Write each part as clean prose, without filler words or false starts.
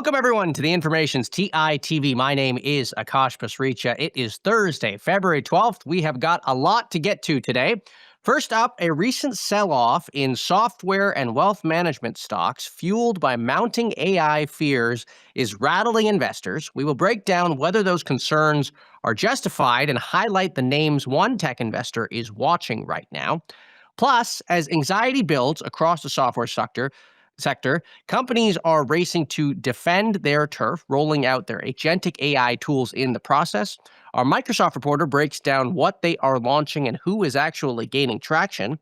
Welcome, everyone, to the Information's TITV. My name is Akash Pasricha. It is Thursday, February 12th. We have got a lot to get to today. First up, a recent sell-off in software and wealth management stocks fueled by mounting AI fears is rattling investors. We will break down whether those concerns are justified and highlight the names one tech investor is watching right now. Plus, as anxiety builds across the software sector, companies are racing to defend their turf, rolling out their agentic AI tools in the process. Our Microsoft reporter breaks down what they are launching and who is actually gaining traction.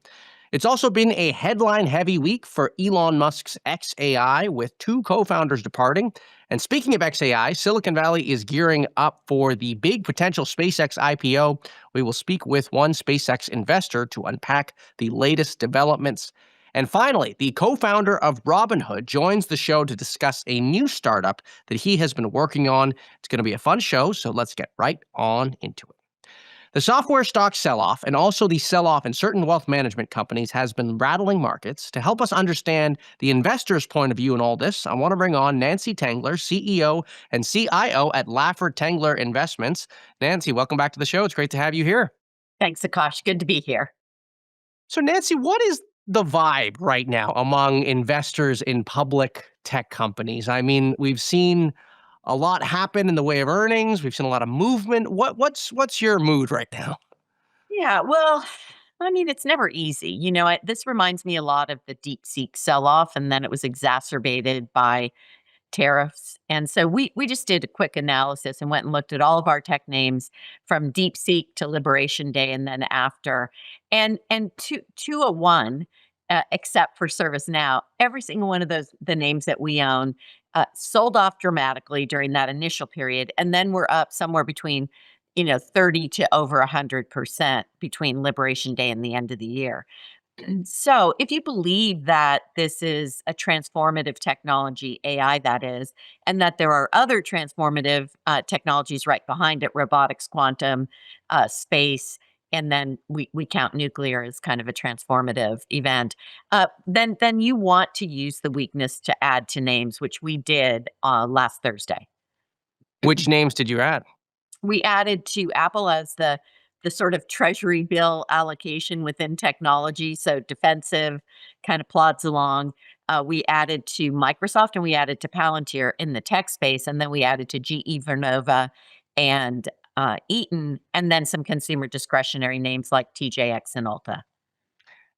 It's also been a headline-heavy week for Elon Musk's xAI, with two co-founders departing. And speaking of xAI, Silicon Valley is gearing up for the big potential SpaceX IPO. We will speak with one SpaceX investor to unpack the latest developments. And finally, the co-founder of Robinhood joins the show to discuss a new startup that he has been working on. It's going to be a fun show, so let's get right on into it. The software stock sell-off and also the sell-off in certain wealth management companies has been rattling markets. To help us understand the investor's point of view in all this, I want to bring on Nancy Tengler, CEO and CIO at Laffer Tengler Investments. Nancy, welcome back to the show. It's great to have you here. Thanks, Akash. Good to be here. So, Nancy, what is the vibe right now among investors in public tech companies? I mean, we've seen a lot happen in the way of earnings. We've seen a lot of movement. What's your mood right now? Yeah, well, I mean, it's never easy. This reminds me a lot of the DeepSeek sell-off, and then it was exacerbated by tariffs. And so we just did a quick analysis and went and looked at all of our tech names from DeepSeek to Liberation Day and then after. And 201, except for ServiceNow, every single one of the names that we own sold off dramatically during that initial period. And then we're up somewhere between 30 to over 100% between Liberation Day and the end of the year. So, if you believe that this is a transformative technology, AI that is, and that there are other transformative technologies right behind it, robotics, quantum, space, and then we count nuclear as kind of a transformative event, then you want to use the weakness to add to names, which we did last Thursday. Which names did you add? We added to Apple as the sort of treasury bill allocation within technology, so defensive, kind of plods along. We added to Microsoft and we added to Palantir in the tech space, and then we added to GE Vernova and Eaton, and then some consumer discretionary names like TJX and Ulta.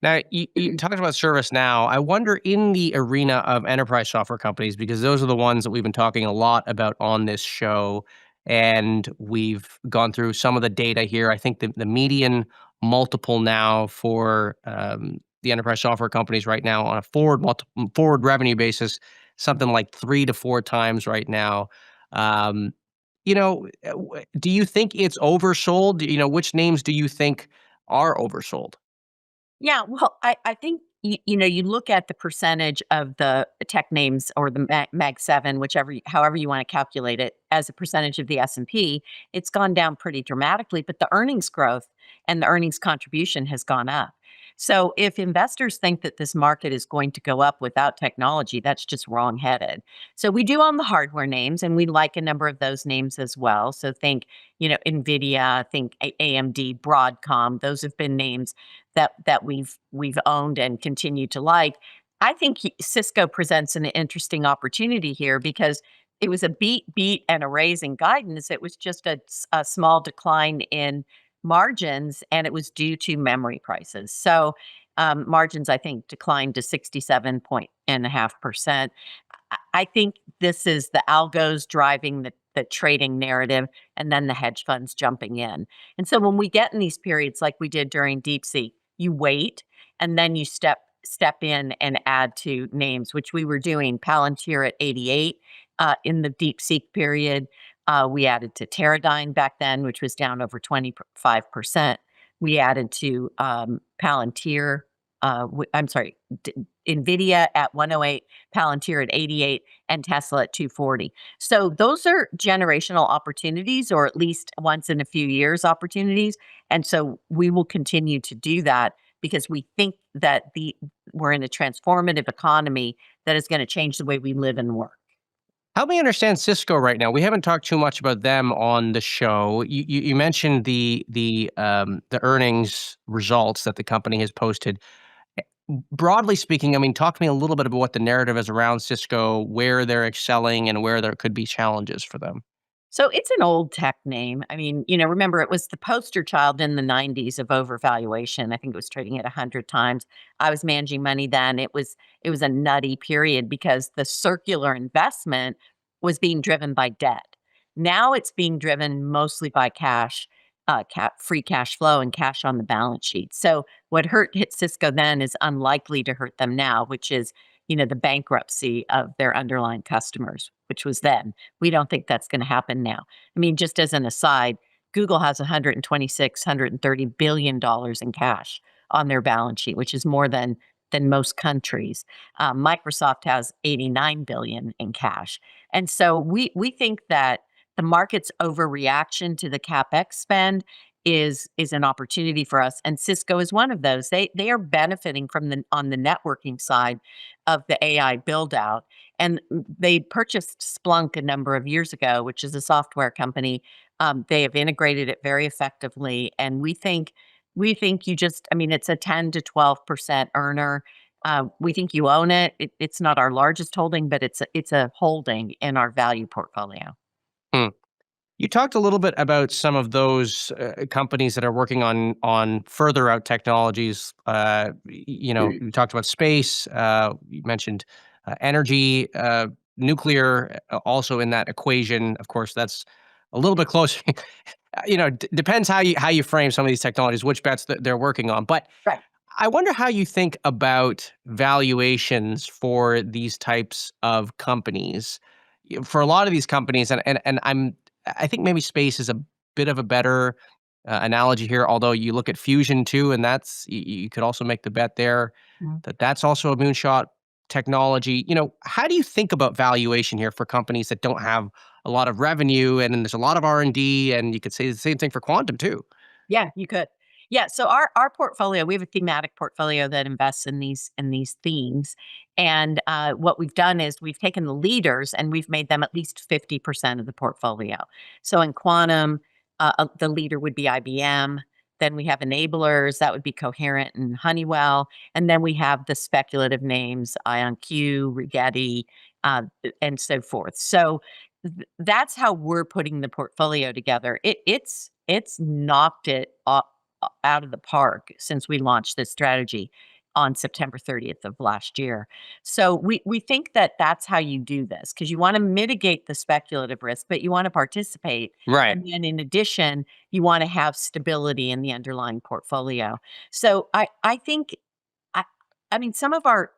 Now, you talked about ServiceNow. I wonder, in the arena of enterprise software companies, because those are the ones that we've been talking a lot about on this show, and we've gone through some of the data here. I think the median multiple now for the enterprise software companies right now on a forward revenue basis, something like 3 to 4 times right now. Um, do you think it's oversold? Which names do you think are oversold? Yeah, well, I think you look at the percentage of the tech names or the Mag 7, however you want to calculate it, as a percentage of the S&P, it's gone down pretty dramatically, but the earnings growth and the earnings contribution has gone up. So if investors think that this market is going to go up without technology, that's just wrong-headed. So we do own the hardware names, and we like a number of those names as well. So think, Nvidia, think AMD, Broadcom. Those have been names that we've owned and continue to like. I think Cisco presents an interesting opportunity here because it was a beat, and a raise in guidance. It was just a small decline in margins, and it was due to memory prices. So margins, I think, declined to 67.5%. I think this is the algos driving the trading narrative, and then the hedge funds jumping in. And so when we get in these periods like we did during DeepSeek, you wait and then you step in and add to names, which we were doing. Palantir at 88 in the DeepSeek period. We added to Teradyne back then, which was down over 25%. We added to Palantir. Nvidia at 108, Palantir at 88, and Tesla at 240. So those are generational opportunities, or at least once in a few years opportunities. And so we will continue to do that because we think that we're in a transformative economy that is going to change the way we live and work. Help me understand Cisco right now. We haven't talked too much about them on the show. You mentioned the earnings results that the company has posted. Broadly speaking, I mean, talk to me a little bit about what the narrative is around Cisco, where they're excelling, and where there could be challenges for them. So it's an old tech name. I mean, remember it was the poster child in the 90s of overvaluation. I think it was trading at 100 times. I was managing money then. It was a nutty period because the circular investment was being driven by debt. Now it's being driven mostly by cash, free cash flow and cash on the balance sheet. So what hit Cisco then is unlikely to hurt them now, which is, the bankruptcy of their underlying customers, which was then. We don't think that's going to happen now. I mean, just as an aside, Google has 126, $130 billion in cash on their balance sheet, which is more than most countries. Microsoft has 89 billion in cash. And so we think that the market's overreaction to the CapEx spend is an opportunity for us. And Cisco is one of those. They are benefiting from on the networking side of the AI build out. And they purchased Splunk a number of years ago, which is a software company. They have integrated it very effectively, and we think you just, I mean, it's a 10 to 12% earner. We think you own it. It's not our largest holding, but it's a holding in our value portfolio. Hmm. You talked a little bit about some of those companies that are working on further out technologies. You talked about space. You mentioned energy, nuclear, also in that equation. Of course, that's a little bit closer. Depends how you frame some of these technologies, which bets that they're working on. But Right. I wonder how you think about valuations for these types of companies. For a lot of these companies, and I think maybe space is a bit of a better analogy here. Although you look at fusion too, and you could also make the bet there that that's also a moonshot technology. How do you think about valuation here for companies that don't have a lot of revenue, and then there's a lot of R&D, and you could say the same thing for quantum too. Yeah, you could. Yeah, so our portfolio, we have a thematic portfolio that invests in these themes, and what we've done is we've taken the leaders and we've made them at least 50% of the portfolio. So in quantum, the leader would be IBM. Then we have enablers that would be Coherent and Honeywell, and then we have the speculative names IonQ, Rigetti, and so forth. So that's how we're putting the portfolio together. It's knocked it out of the park since we launched this strategy on September 30th of last year. So we think that that's how you do this because you want to mitigate the speculative risk, but you want to participate. Right. And then in addition, you want to have stability in the underlying portfolio. So I think I I mean, some of our,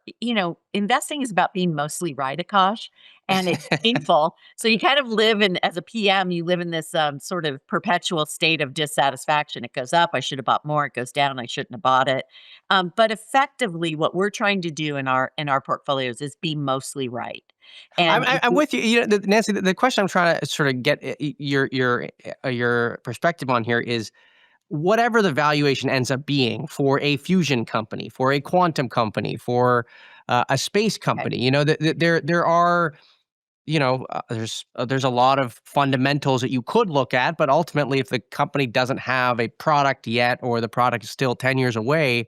investing is about being mostly right, Akash, and it's painful. So you kind of live in, as a PM, you live in this sort of perpetual state of dissatisfaction. It goes up, I should have bought more. It goes down, I shouldn't have bought it. But effectively, what we're trying to do in our portfolios is be mostly right. I'm And I- I'm with you. Nancy, the question I'm trying to sort of get your perspective on here is whatever the valuation ends up being for a fusion company, for a quantum company, for a space okay, company. There are there's a lot of fundamentals that you could look at, but ultimately, if the company doesn't have a product yet, or the product is still 10 years away,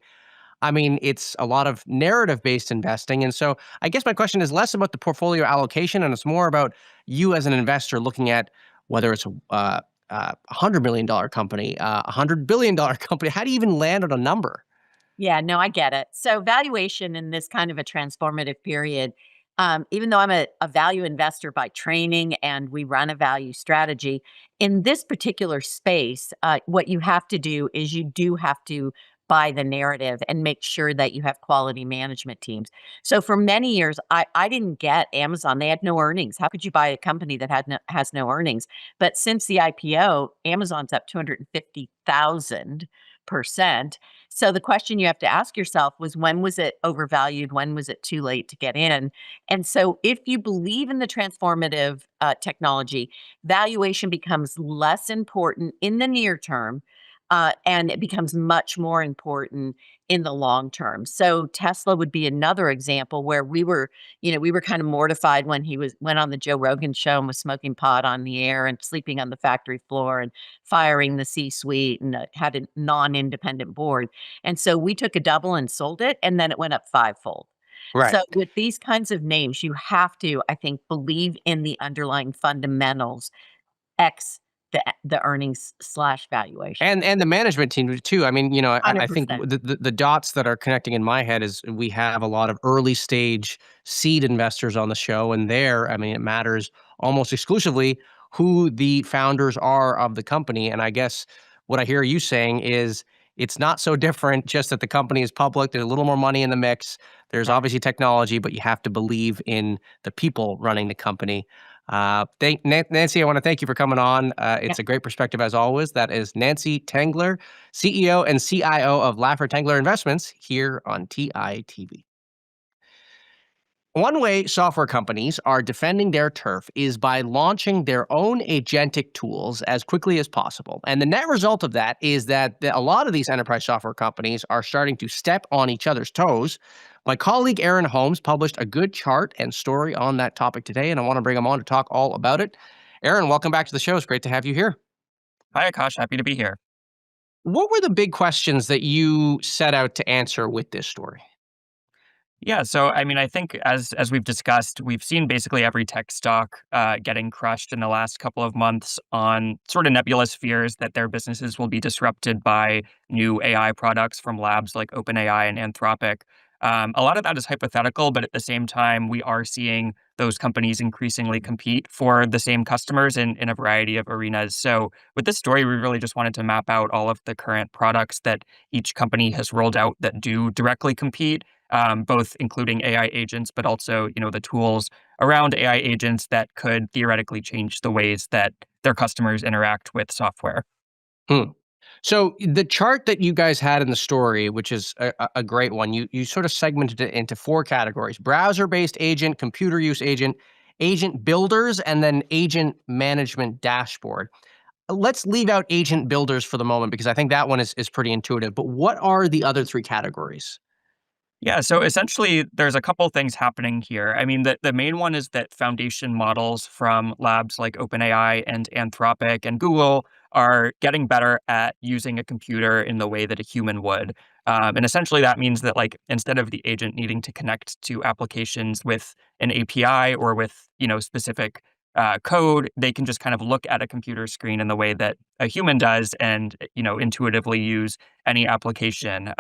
I mean, it's a lot of narrative-based investing, and so I guess my question is less about the portfolio allocation, and it's more about you as an investor looking at whether it's $100 million company, $100 billion company. How do you even land on a number? yeah, no, I get it. So valuation in this kind of a transformative period, even though I'm a value investor by training and we run a value strategy, in this particular space, what you have to do is you do have to buy the narrative and make sure that you have quality management teams. So for many years, I didn't get Amazon. They had no earnings. How could you buy a company that has no earnings? But since the IPO, Amazon's up 250,000%. So the question you have to ask yourself was, when was it overvalued? When was it too late to get in? And so if you believe in the transformative technology, valuation becomes less important in the near term. and it becomes much more important in the long term. So Tesla would be another example where we were kind of mortified when he went on the Joe Rogan show and was smoking pot on the air and sleeping on the factory floor and firing the C-suite and had a non-independent board. And so we took a double and sold it, and then it went up fivefold. Right. So with these kinds of names, you have to, I think, believe in the underlying fundamentals, X the earnings slash valuation. And the management team too. I mean, I think 100%. the dots that are connecting in my head is we have a lot of early stage seed investors on the show, and there, I mean, it matters almost exclusively who the founders are of the company. And I guess what I hear you saying is it's not so different, just that the company is public. There's a little more money in the mix. There's Correct. obviously technology, but you have to believe in the people running the company. Nancy, I want to thank you for coming on. Yeah. It's a great perspective as always. That is Nancy Tengler, CEO and CIO of Laffer Tengler Investments here on TITV. One way software companies are defending their turf is by launching their own agentic tools as quickly as possible. And the net result of that is that a lot of these enterprise software companies are starting to step on each other's toes. My colleague Aaron Holmes published a good chart and story on that topic today, and I want to bring him on to talk all about it. Aaron, welcome back to the show. It's great to have you here. Hi, Akash. Happy to be here. What were the big questions that you set out to answer with this story? Yeah, so I mean, I think as we've discussed, we've seen basically every tech stock getting crushed in the last couple of months on sort of nebulous fears that their businesses will be disrupted by new AI products from labs like OpenAI and Anthropic. A lot of that is hypothetical, but at the same time, we are seeing those companies increasingly compete for the same customers in a variety of arenas. So with this story, we really just wanted to map out all of the current products that each company has rolled out that do directly compete, both including AI agents, but also, the tools around AI agents that could theoretically change the ways that their customers interact with software. Hmm. So the chart that you guys had in the story, which is a great one, you sort of segmented it into four categories: browser-based agent, computer use agent, agent builders, and then agent management dashboard. Let's leave out agent builders for the moment because I think that one is pretty intuitive. But what are the other three categories? Yeah, so essentially, there's a couple things happening here. I mean, the main one is that foundation models from labs like OpenAI and Anthropic and Google are getting better at using a computer in the way that a human would. And essentially, that means that, like, instead of the agent needing to connect to applications with an API or with, specific code, they can just kind of look at a computer screen in the way that a human does and, intuitively use any application.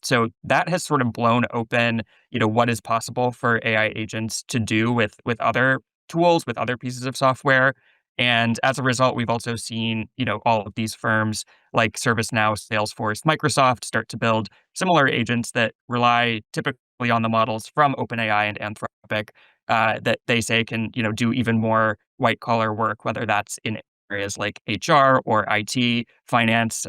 So that has sort of blown open, what is possible for AI agents to do with other tools, with other pieces of software. And as a result, we've also seen, all of these firms like ServiceNow, Salesforce, Microsoft start to build similar agents that rely typically on the models from OpenAI and Anthropic, that they say can, do even more white collar work, whether that's in areas like HR or IT, finance,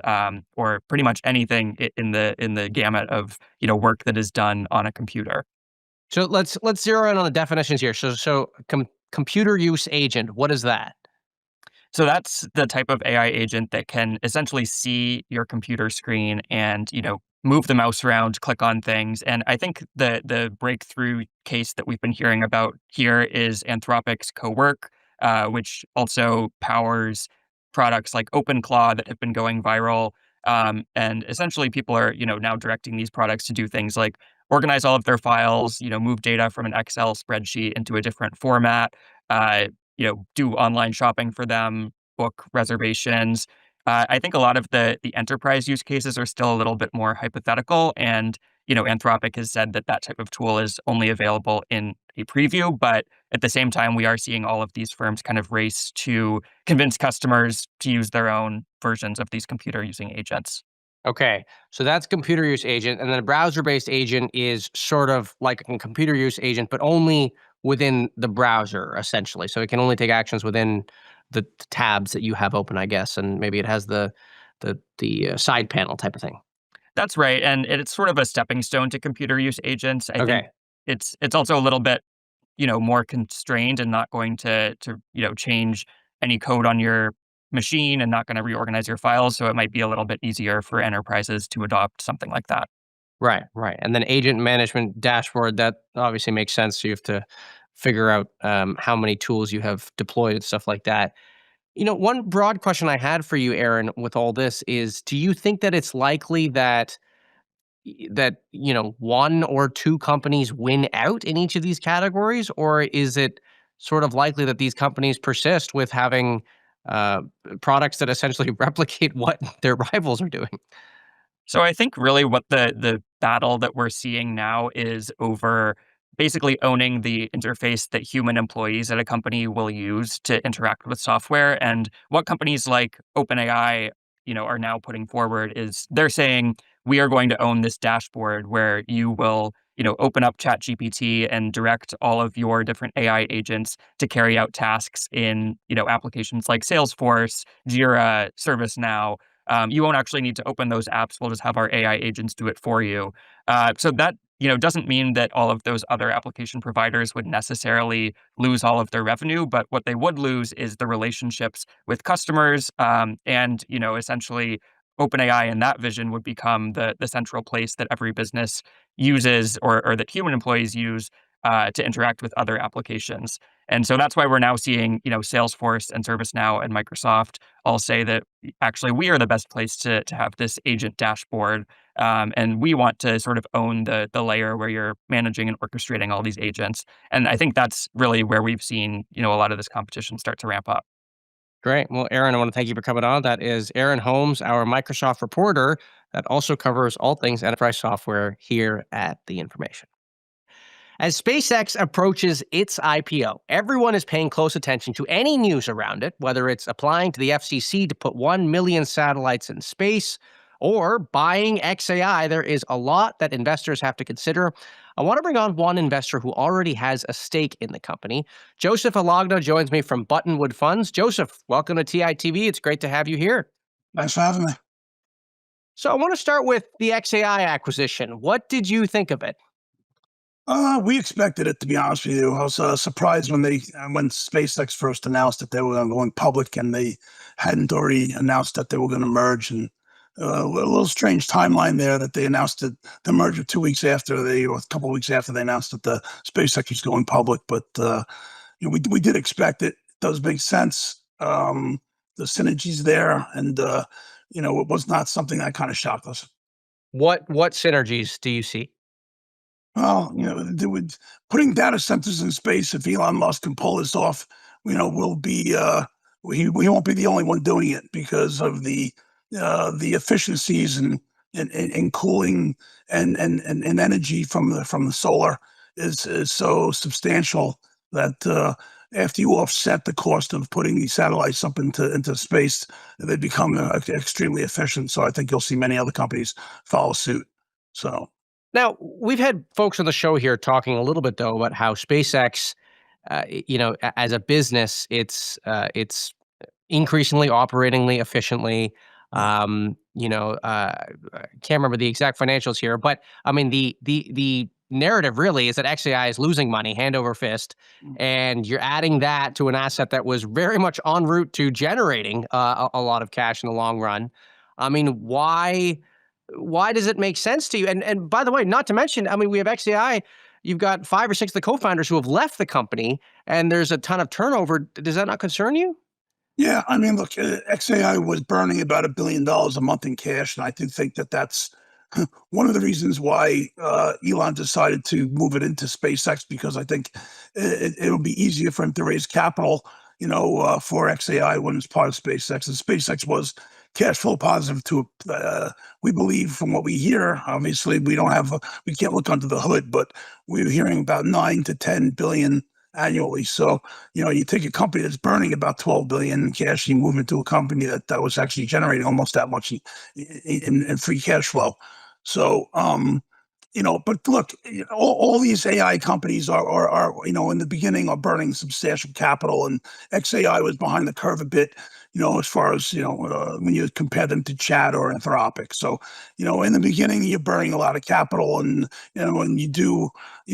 or pretty much anything in the gamut of work that is done on a computer. So let's zero in on the definitions here. So computer use agent, what is that? So that's the type of AI agent that can essentially see your computer screen and, move the mouse around, click on things. And I think the breakthrough case that we've been hearing about here is Anthropic's Cowork, which also powers products like OpenClaw that have been going viral. And essentially people are, now directing these products to do things like organize all of their files, move data from an Excel spreadsheet into a different format, do online shopping for them, book reservations. I think a lot of the enterprise use cases are still a little bit more hypothetical, and Anthropic has said that that type of tool is only available in a preview. But at the same time, we are seeing all of these firms kind of race to convince customers to use their own versions of these computer using agents. Okay, so that's computer use agent, and then a browser-based agent is sort of like a computer use agent, but only within the browser, essentially. So it can only take actions within the tabs that you have open, I guess, and maybe it has the side panel type of thing. That's right, and it's sort of a stepping stone to computer use agents. I think Okay, it's also a little bit more constrained and not going to change any code on your machine and not going to reorganize your files. So it might be a little bit easier for enterprises to adopt something like that. Right, right. And then agent management dashboard, that obviously makes sense. So you have to figure out how many tools you have deployed and stuff like that. One broad question I had for you, Aaron, with all this is, do you think that it's likely that one or two companies win out in each of these categories, or is it sort of likely that these companies persist with having uh, products that essentially replicate what their rivals are doing? So I think really what the battle that we're seeing now is over basically owning the interface that human employees at a company will use to interact with software. And what companies like OpenAI, are now putting forward is they're saying we are going to own this dashboard where you will, open up ChatGPT and direct all of your different AI agents to carry out tasks in, applications like Salesforce, Jira, ServiceNow. You won't actually need to open those apps. We'll just have our AI agents do it for you. So that doesn't mean that all of those other application providers would necessarily lose all of their revenue, but what they would lose is the relationships with customers, and essentially OpenAI in that vision would become the central place that every business uses or that human employees use to interact with other applications. And so that's why we're now seeing, Salesforce and ServiceNow and Microsoft all say that actually we are the best place to have this agent dashboard. And we want to sort of own the layer where you're managing and orchestrating all these agents. And I think that's really where we've seen, a lot of this competition start to ramp up. Great. Well, Aaron, I want to thank you for coming on. That is Aaron Holmes, our Microsoft reporter that also covers all things enterprise software here at The Information. As SpaceX approaches its IPO, everyone is paying close attention to any news around it, whether it's applying to the FCC to put 1 million satellites in space or buying xAI. There is a lot that investors have to consider. I want to bring on one investor who already has a stake in the company. Joseph Alagna joins me from Buttonwood Funds. Joseph, welcome to TITV. It's great to have you here. Thanks for having me. So I want to start with the xAI acquisition. What did you think of it? We expected it, to be honest with you. I was surprised when SpaceX first announced that they were going public and they hadn't already announced that they were going to merge. And a little strange timeline there that they announced the merger 2 weeks after or a couple of weeks after they announced that the SpaceX was going public. But we did expect it. It does make sense. The synergies there, and it was not something that kind of shocked us. What synergies do you see? Well, putting data centers in space, if Elon Musk can pull this off, we'll be we won't be the only one doing it because of the efficiencies and cooling and energy from the solar is so substantial that after you offset the cost of putting these satellites up into space, they become extremely efficient. So I think you'll see many other companies follow suit. So. Now, we've had folks on the show here talking a little bit, though, about how SpaceX, as a business, it's increasingly operatingly efficiently. I can't remember the exact financials here, but I mean the narrative really is that xAI is losing money hand over fist, and you're adding that to an asset that was very much en route to generating a lot of cash in the long run. I mean, why does it make sense to you? And by the way, not to mention, I mean, we have xAI. You've got 5 or 6 of the co-founders who have left the company, and there's a ton of turnover. Does that not concern you? Yeah, I mean, look, xAI was burning about $1 billion a month in cash, and I do think that that's one of the reasons why Elon decided to move it into SpaceX, because I think it'll be easier for him to raise capital, for xAI when it's part of SpaceX. And SpaceX was cash flow positive we believe, from what we hear. Obviously, we can't look under the hood, but we're hearing about 9 to 10 billion annually. So, you take a company that's burning about 12 billion in cash, you move into a company that was actually generating almost that much in free cash flow. So, But look, all these AI companies are in the beginning are burning substantial capital, and xAI was behind the curve a bit, as far as, when you compare them to Chat or Anthropic. So, in the beginning, you're burning a lot of capital, and, when you do, if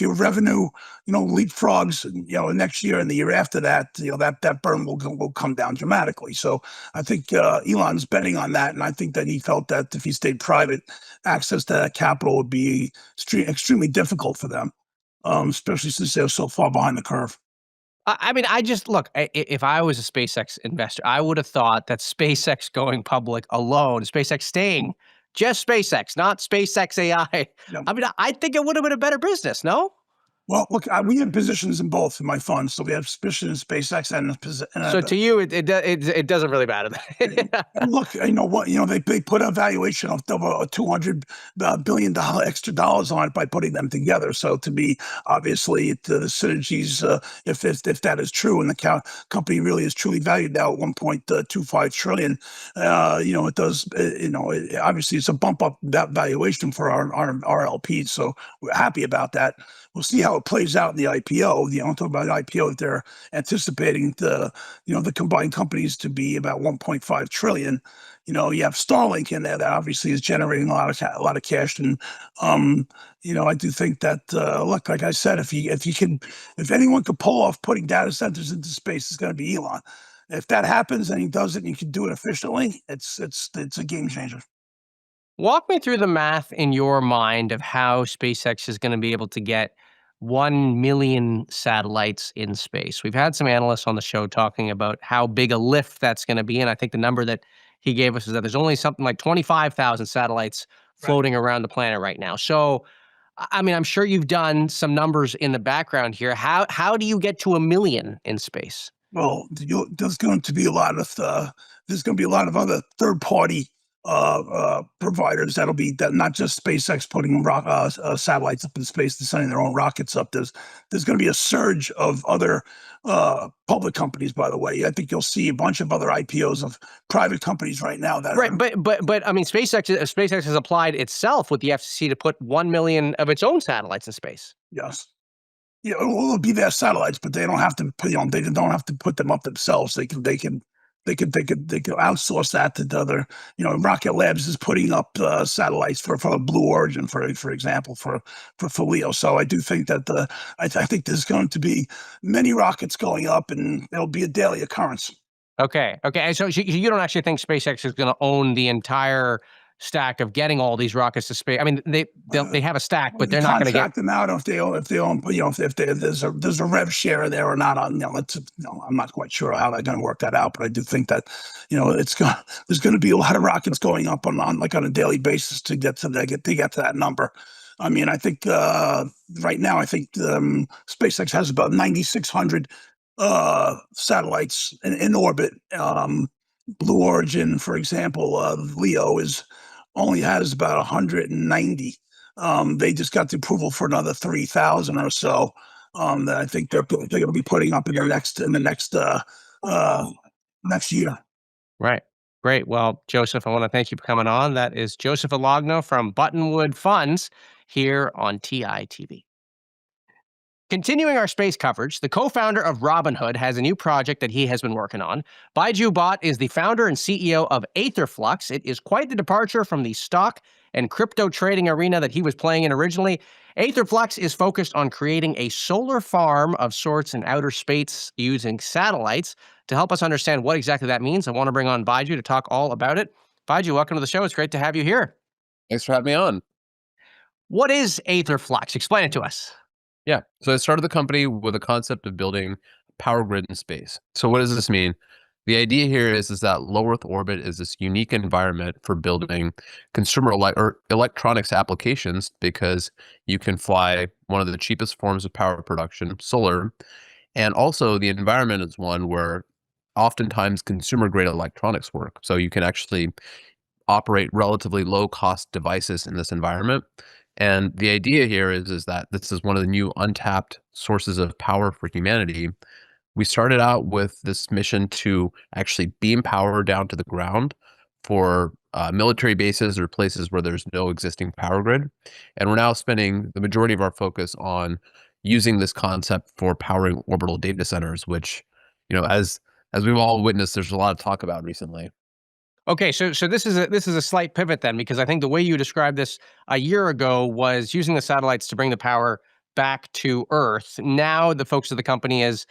your revenue, leapfrogs, next year and the year after that, that burn will come down dramatically. So I think Elon's betting on that, and I think that he felt that if he stayed private, access to that capital would be extremely difficult for them, especially since they're so far behind the curve. I mean, I just look, if I was a SpaceX investor, I would have thought that SpaceX going public alone, SpaceX staying, just SpaceX, not SpaceX AI. Yeah. I mean, I think it would have been a better business, no? Well, look, we have positions in both in my fund, so we have positions in SpaceX So to you, it doesn't really matter. and look, they put a valuation of over $200 billion extra dollars on it by putting them together. So to me, obviously, the synergies, if that is true, and the company really is truly valued now at 1.25 trillion, it does. Obviously, it's a bump up that valuation for our LPs. So we're happy about that. We'll see how it plays out in the IPO. I'm talking about the IPO that they're anticipating the combined companies to be about 1.5 trillion. You have Starlink in there that obviously is generating a lot of cash, and I do think that look, like I said, if anyone could pull off putting data centers into space, it's going to be Elon. If that happens and he does it and he can do it efficiently, it's a game changer. Walk me through the math in your mind of how SpaceX is going to be able to get 1 million satellites in space. We've had some analysts on the show talking about how big a lift that's going to be. And I think the number that he gave us is that there's only something like 25,000 satellites floating around the planet right now. So, I mean, I'm sure you've done some numbers in the background here. How do you get to 1 million in space? Well, there's going to be a lot of other third party providers that not just SpaceX putting satellites up in space and sending their own rockets up. There's going to be a surge of other public companies. By the way, I think you'll see a bunch of other IPOs of private companies right now. But I mean, SpaceX has applied itself with the FCC to put 1 million of its own satellites in space. Yes. Yeah, it'll be their satellites, but they don't have to. They don't have to put them up themselves. They can outsource that to the other. Rocket Labs is putting up satellites for Blue Origin, for example, for LEO. So I do think that I think there's going to be many rockets going up, and it'll be a daily occurrence. Okay. And so you don't actually think SpaceX is going to own the entire stack of getting all these rockets to space? I mean, they have a stack, but they're not going to get them out if they own, if there's a rev share there or not. I'm not quite sure how they're going to work that out, but I do think that there's going to be a lot of rockets going up on a daily basis to get to that number. I mean, I think right now, SpaceX has about 9,600 satellites in orbit. Blue Origin, for example, LEO only has about 190. They just got the approval for another 3,000 or so that I think they're going to be putting up in the next year. Right. Great. Well, Joseph, I want to thank you for coming on. That is Joseph Alagna from Buttonwood Funds here on TITV. Continuing our space coverage, the co-founder of Robinhood has a new project that he has been working on. Baiju Bhatt is the founder and CEO of Aetherflux. It is quite the departure from the stock and crypto trading arena that he was playing in originally. Aetherflux is focused on creating a solar farm of sorts in outer space using satellites. To help us understand what exactly that means, I want to bring on Baiju to talk all about it. Baiju, welcome to the show. It's great to have you here. Thanks for having me on. What is Aetherflux? Explain it to us. Yeah. So I started the company with a concept of building a power grid in space. So what does this mean? The idea here is that low Earth orbit is this unique environment for building consumer or electronics applications, because you can fly one of the cheapest forms of power production, solar. And also the environment is one where oftentimes consumer grade electronics work. So you can actually operate relatively low cost devices in this environment. And the idea here is that this is one of the new untapped sources of power for humanity. We started out with this mission to actually beam power down to the ground for military bases or places where there's no existing power grid. And we're now spending the majority of our focus on using this concept for powering orbital data centers, which, as we've all witnessed, there's a lot of talk about recently. Okay, so this is a slight pivot then, because I think the way you described this a year ago was using the satellites to bring the power back to Earth. Now the folks of the company is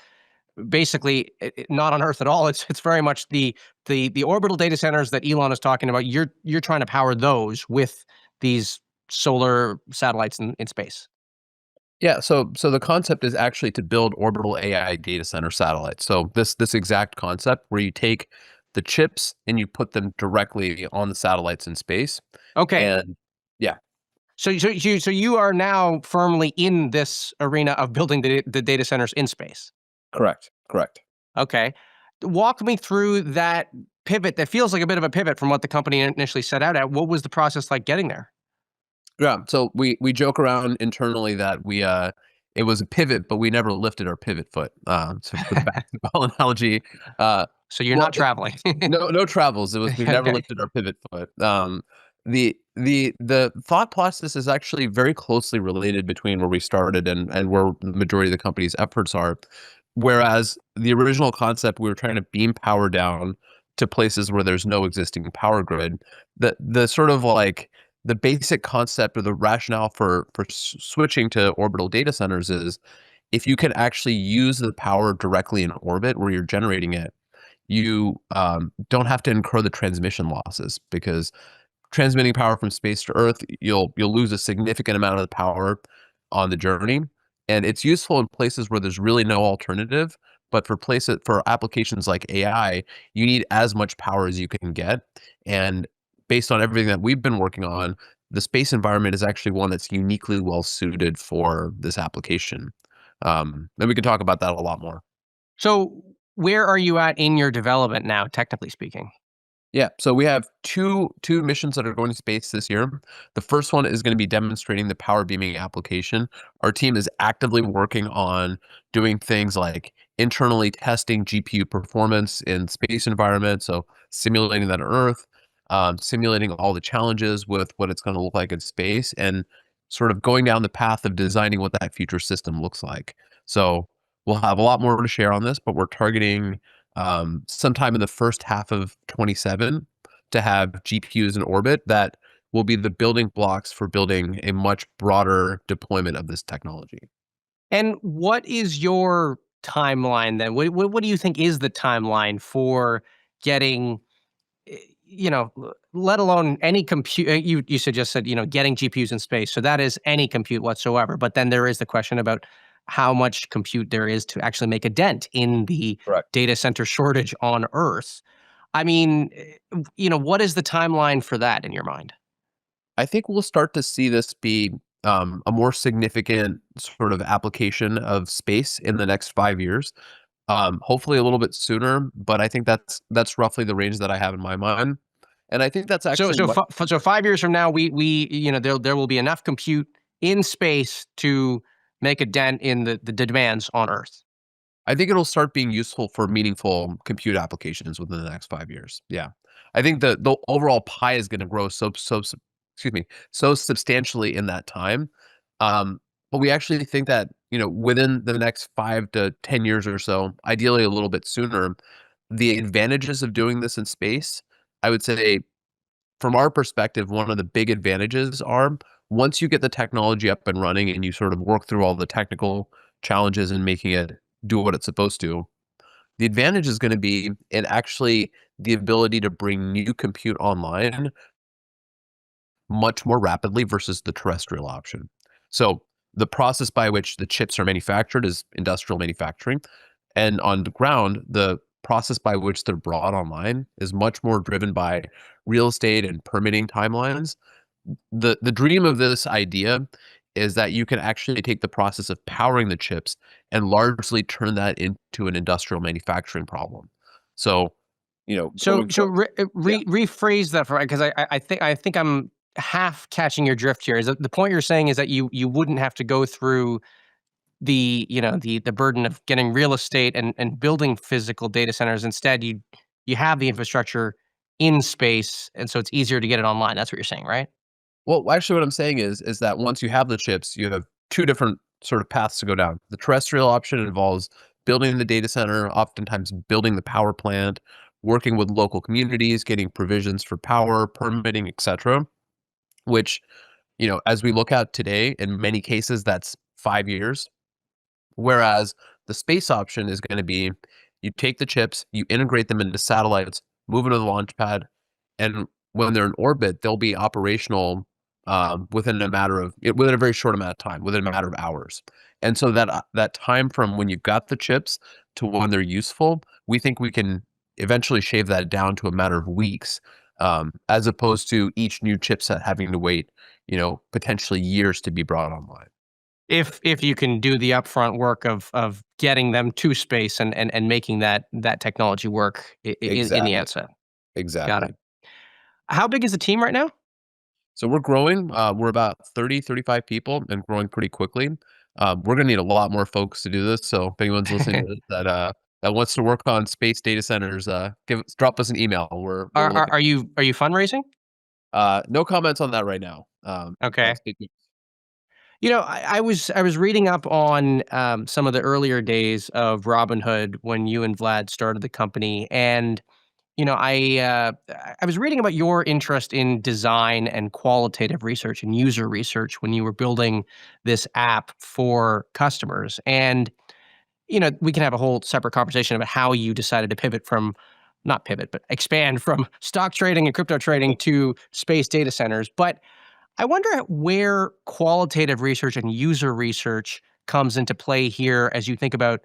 basically not on Earth at all. It's very much the orbital data centers that Elon is talking about. You're trying to power those with these solar satellites in space. Yeah, so the concept is actually to build orbital AI data center satellites. So this exact concept where you take the chips and you put them directly on the satellites in space. Okay. And yeah. So you are now firmly in this arena of building the data centers in space. Correct. Okay. Walk me through that pivot that feels like a bit of a pivot from what the company initially set out at. What was the process like getting there? Yeah, so we joke around internally that it was a pivot, but we never lifted our pivot foot. So for the basketball analogy, So you're well, not traveling. no travels. It was we never Okay. lifted our pivot foot. The thought process is actually very closely related between where we started and where the majority of the company's efforts are. Whereas the original concept, we were trying to beam power down to places where there's no existing power grid. The sort of like the basic concept or the rationale for switching to orbital data centers is if you can actually use the power directly in orbit where you're generating it, you don't have to incur the transmission losses, because transmitting power from space to Earth, you'll lose a significant amount of the power on the journey, and it's useful in places where there's really no alternative. But for applications like AI, you need as much power as you can get, and based on everything that we've been working on, the space environment is actually one that's uniquely well suited for this application. And we can talk about that a lot more. So where are you at in your development now, technically speaking? Yeah, so we have two missions that are going to space this year. The first one is going to be demonstrating the power beaming application. Our team is actively working on doing things like internally testing GPU performance in space environments, so simulating that on Earth, simulating all the challenges with what it's going to look like in space, and sort of going down the path of designing what that future system looks like. So we'll have a lot more to share on this, but we're targeting sometime in the first half of 27 to have GPUs in orbit that will be the building blocks for building a much broader deployment of this technology. And what is your timeline then? What do you think is the timeline for getting, let alone any compute? You just said, getting GPUs in space. So that is any compute whatsoever. But then there is the question about how much compute there is to actually make a dent in the Correct. data center shortage on Earth. I mean, what is the timeline for that in your mind? I think we'll start to see this be a more significant sort of application of space in the next 5 years. Hopefully a little bit sooner, but I think that's roughly the range that I have in my mind. And I think that's actually So 5 years from now, there will be enough compute in space to make a dent in the demands on Earth. I think it'll start being useful for meaningful compute applications within the next 5 years. Yeah, I think the overall pie is going to grow so substantially in that time. But we actually think that within the next 5 to 10 years or so, ideally a little bit sooner, the advantages of doing this in space, I would say, from our perspective, one of the big advantages are once you get the technology up and running and you sort of work through all the technical challenges and making it do what it's supposed to, the advantage is going to be in actually the ability to bring new compute online much more rapidly versus the terrestrial option. So the process by which the chips are manufactured is industrial manufacturing. And on the ground, the process by which they're brought online is much more driven by real estate and permitting timelines. The dream of this idea is that you can actually take the process of powering the chips and largely turn that into an industrial manufacturing problem. So, rephrase that for, because I think I'm half catching your drift here. Is that the point you're saying is that you wouldn't have to go through the burden of getting real estate and building physical data centers. Instead, you have the infrastructure in space, and so it's easier to get it online. That's what you're saying, right? Well, actually, what I'm saying is that once you have the chips, you have two different sort of paths to go down. The terrestrial option involves building the data center, oftentimes building the power plant, working with local communities, getting provisions for power, permitting, etc. Which, as we look at today, in many cases, that's 5 years. Whereas the space option is going to be you take the chips, you integrate them into satellites, move them to the launch pad, and when they're in orbit, they'll be operational within a very short amount of time, within a matter of hours. And so that time from when you've got the chips to when they're useful, we think we can eventually shave that down to a matter of weeks, as opposed to each new chipset having to wait, potentially years to be brought online. If you can do the upfront work of getting them to space and making that technology work in the Exactly. outset. Got Exactly. it. How big is the team right now? So we're growing. We're about 30, 35 people and growing pretty quickly. We're going to need a lot more folks to do this. So if anyone's listening to this that wants to work on space data centers, drop us an email. We're looking. Are you fundraising? No comments on that right now. Okay. Stay tuned. I was reading up on some of the earlier days of Robinhood when you and Vlad started the company, and I was reading about your interest in design and qualitative research and user research when you were building this app for customers. And we can have a whole separate conversation about how you decided to not pivot, but expand from stock trading and crypto trading to space data centers. But I wonder where qualitative research and user research comes into play here as you think about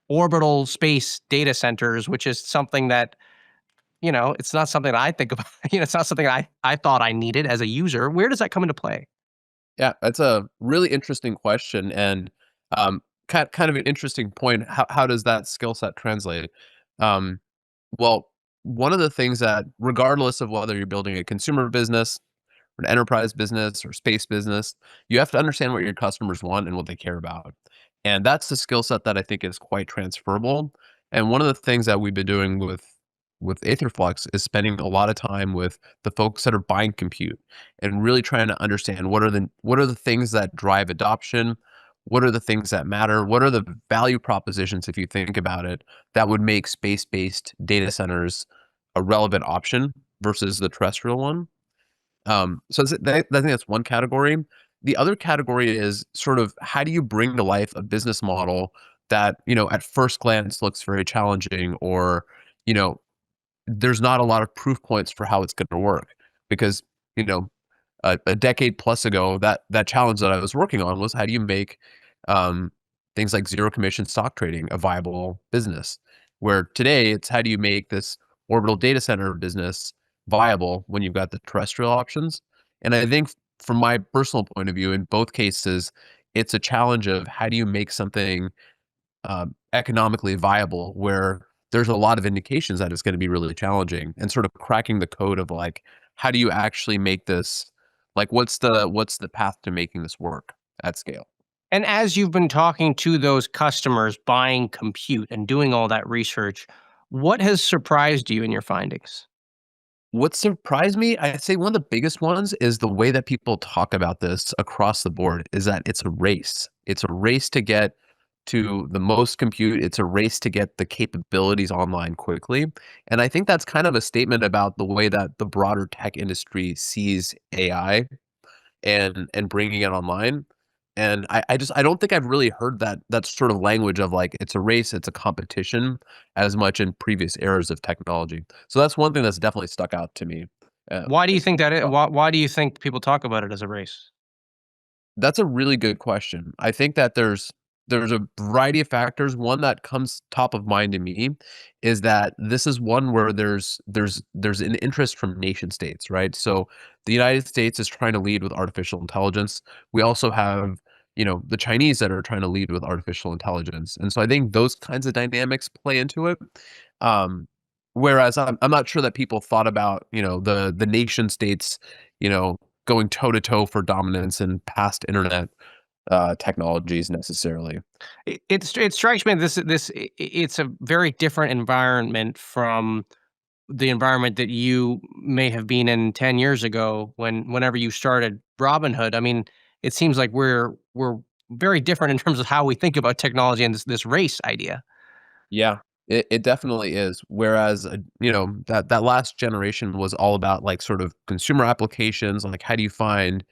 orbital space data centers, which is something that, it's not something that I think about. It's not something I thought I needed as a user. Where does that come into play? Yeah, that's a really interesting question, and kind of an interesting point. How does that skill set translate? Um, well, one of the things that, regardless of whether you're building a consumer business, or an enterprise business, or space business, you have to understand what your customers want and what they care about, and that's the skill set that I think is quite transferable. And one of the things that we've been doing with Aetherflux is spending a lot of time with the folks that are buying compute and really trying to understand what are the things that drive adoption, what are the things that matter, what are the value propositions, if you think about it, that would make space-based data centers a relevant option versus the terrestrial one. I think that's one category. The other category is sort of how do you bring to life a business model that, at first glance looks very challenging, or, you know, there's not a lot of proof points for how it's going to work, because you know a decade plus ago, that challenge that I was working on was how do you make um, things like zero commission stock trading a viable business, where today it's how do you make this orbital data center business viable when you've got the terrestrial options. And I think from my personal point of view, in both cases, it's a challenge of how do you make something economically viable, where there's a lot of indications that it's going to be really challenging, and sort of cracking the code of like, how do you actually make this, like, what's the path to making this work at scale? And as you've been talking to those customers buying compute and doing all that research, what has surprised you in your findings? What surprised me, I'd say one of the biggest ones is the way that people talk about this across the board is that it's a race. It's a race to get to the most compute. It's a race to get the capabilities online quickly. And I think that's kind of a statement about the way that the broader tech industry sees AI and bringing it online. And I don't think I've really heard that sort of language of like it's a race, it's a competition, as much in previous eras of technology. So that's one thing that's definitely stuck out to me. Why do you As think that? well. Why do you think people talk about it as a race? That's a really good question. I think that there's a variety of factors. One that comes top of mind to me is that this is one where there's an interest from nation states, right? So the United States is trying to lead with artificial intelligence. We also have, the Chinese that are trying to lead with artificial intelligence. And so I think those kinds of dynamics play into it. Um, Whereas I'm not sure that people thought about, the nation states, going toe to toe for dominance and past internet technologies necessarily. It strikes me this it's a very different environment from the environment that you may have been in 10 years ago whenever you started Robinhood. I mean, it seems like we're very different in terms of how we think about technology and this race idea. Yeah, it definitely is. Whereas, that last generation was all about like sort of consumer applications, like how do you find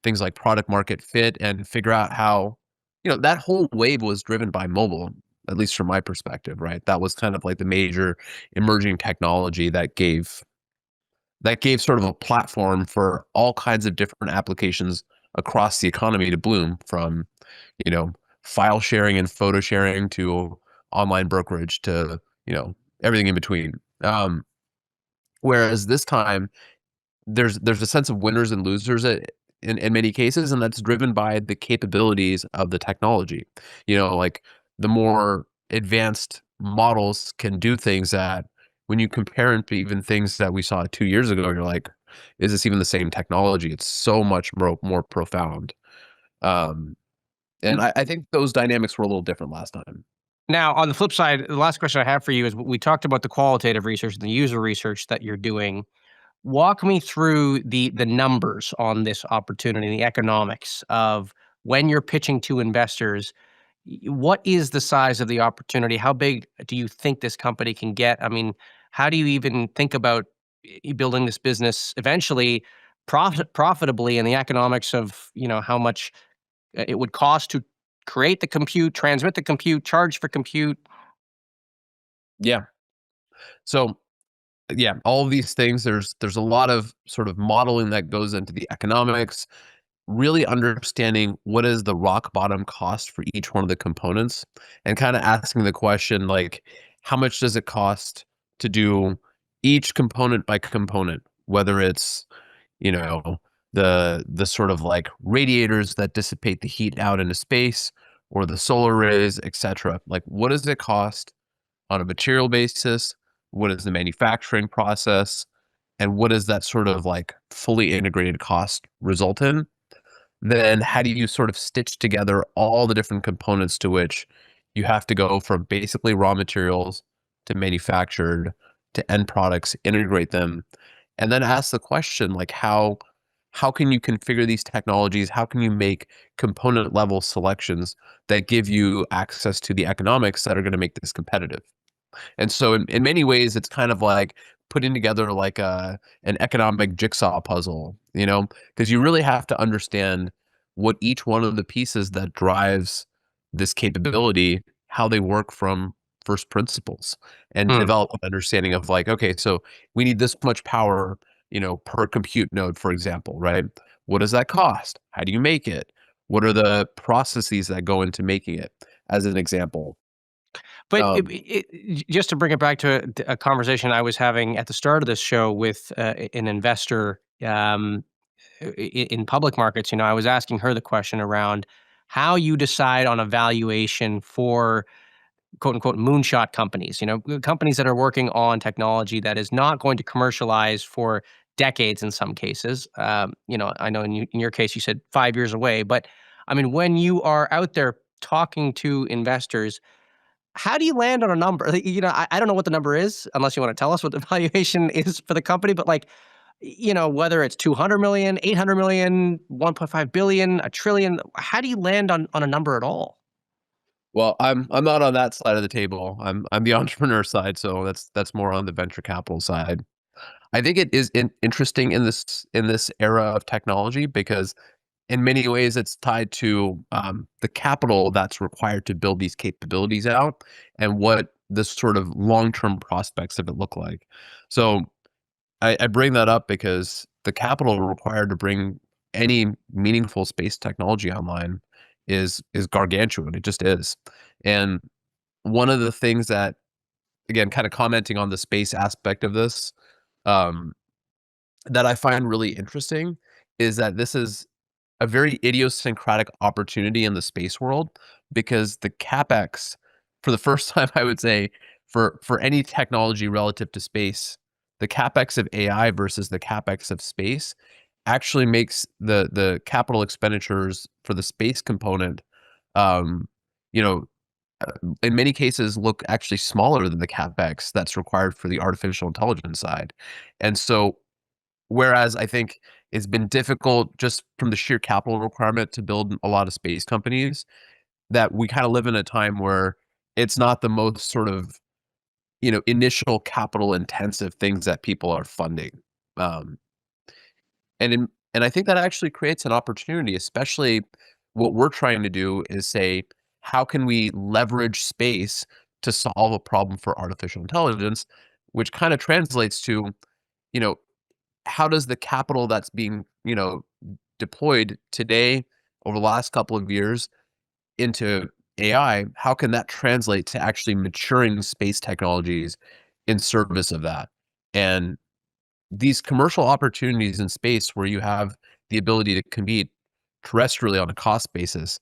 things like product market fit and figure out how, that whole wave was driven by mobile, at least from my perspective, right? That was kind of like the major emerging technology that gave sort of a platform for all kinds of different applications across the economy to bloom, from, you know, file sharing and photo sharing to online brokerage to, everything in between. Whereas this time there's a sense of winners and losers in many cases, and that's driven by the capabilities of the technology. Like the more advanced models can do things that when you compare it to even things that we saw 2 years ago, you're like, is this even the same technology? It's so much more profound. Um, and I think those dynamics were a little different last time. Now, on the flip side, the last question I have for you is we talked about the qualitative research and the user research that you're doing. Walk me through the numbers on this opportunity, the economics of when you're pitching to investors. What is the size of the opportunity? How big do you think this company can get? I mean, how do you even think about building this business eventually profitably, and the economics of, how much it would cost to create the compute, transmit the compute, charge for compute? Yeah. So yeah, all of these things, there's a lot of sort of modeling that goes into the economics, really understanding what is the rock bottom cost for each one of the components, and kind of asking the question like, how much does it cost to do each component by component, whether it's, you know, the sort of like radiators that dissipate the heat out into space, or the solar rays, etc. Like, what does it cost on a material basis? What is the manufacturing process? And what does that sort of like fully integrated cost result in? Then how do you sort of stitch together all the different components to which you have to go from basically raw materials to manufactured to end products, integrate them, and then ask the question like, how can you configure these technologies? How can you make component level selections that give you access to the economics that are going to make this competitive? And so in many ways, it's kind of like putting together like an economic jigsaw puzzle, because you really have to understand what each one of the pieces that drives this capability, how they work from first principles, and Hmm. develop an understanding of like, okay, so we need this much power, per compute node, for example, right? What does that cost? How do you make it? What are the processes that go into making it, as an example? But Um, just to bring it back to a conversation I was having at the start of this show with an investor, in public markets, I was asking her the question around how you decide on a valuation for quote unquote moonshot companies, companies that are working on technology that is not going to commercialize for decades in some cases. I know in your case, you said 5 years away, but I mean, when you are out there talking to investors, how do you land on a number? Like, I don't know what the number is unless you want to tell us what the valuation is for the company, but like, whether it's 200 million, 800 million, 1.5 billion, a trillion, how do you land on a number at all? Well, I'm not on that side of the table. I'm the entrepreneur side, so that's more on the venture capital side. I think it is interesting in this era of technology because in many ways it's tied to the capital that's required to build these capabilities out and what the sort of long-term prospects of it look like. So I bring that up because the capital required to bring any meaningful space technology online is gargantuan. It just is. And one of the things that, again, kind of commenting on the space aspect of this, um, that I find really interesting is that this is a very idiosyncratic opportunity in the space world because the capex, for the first time, I would say, for any technology relative to space, the capex of AI versus the capex of space actually makes the capital expenditures for the space component, um, you know, in many cases look actually smaller than the CapEx that's required for the artificial intelligence side. And so, whereas I think it's been difficult just from the sheer capital requirement to build a lot of space companies, that we kind of live in a time where it's not the most sort of, initial capital intensive things that people are funding. Um, and I think that actually creates an opportunity, especially what we're trying to do is say, how can we leverage space to solve a problem for artificial intelligence, which kind of translates to, you know, how does the capital that's being, deployed today over the last couple of years into AI, how can that translate to actually maturing space technologies in service of that? And these commercial opportunities in space where you have the ability to compete terrestrially on a cost basis,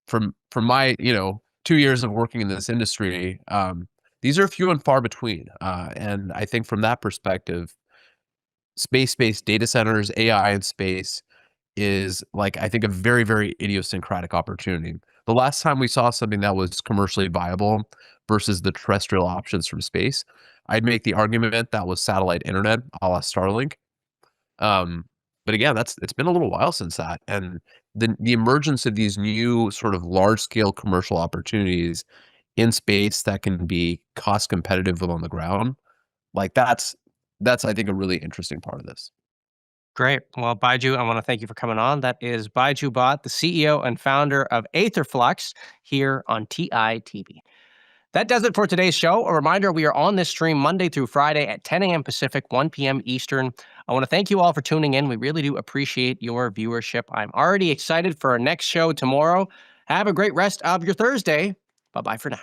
from my 2 years of working in this industry, these are few and far between. And I think from that perspective, space-based data centers, AI in space is like, I think, a very, very idiosyncratic opportunity. The last time we saw something that was commercially viable versus the terrestrial options from space, I'd make the argument that was satellite internet a la Starlink. Um, but again, it's been a little while since that. And the emergence of these new sort of large scale commercial opportunities in space that can be cost competitive on the ground, like that's I think a really interesting part of this. Great. Well, Baiju, I want to thank you for coming on. That is Baiju Bhatt, the CEO and founder of Aetherflux here on TITV. That does it for today's show. A reminder, we are on this stream Monday through Friday at 10 a.m. Pacific, 1 p.m. Eastern. I want to thank you all for tuning in. We really do appreciate your viewership. I'm already excited for our next show tomorrow. Have a great rest of your Thursday. Bye-bye for now.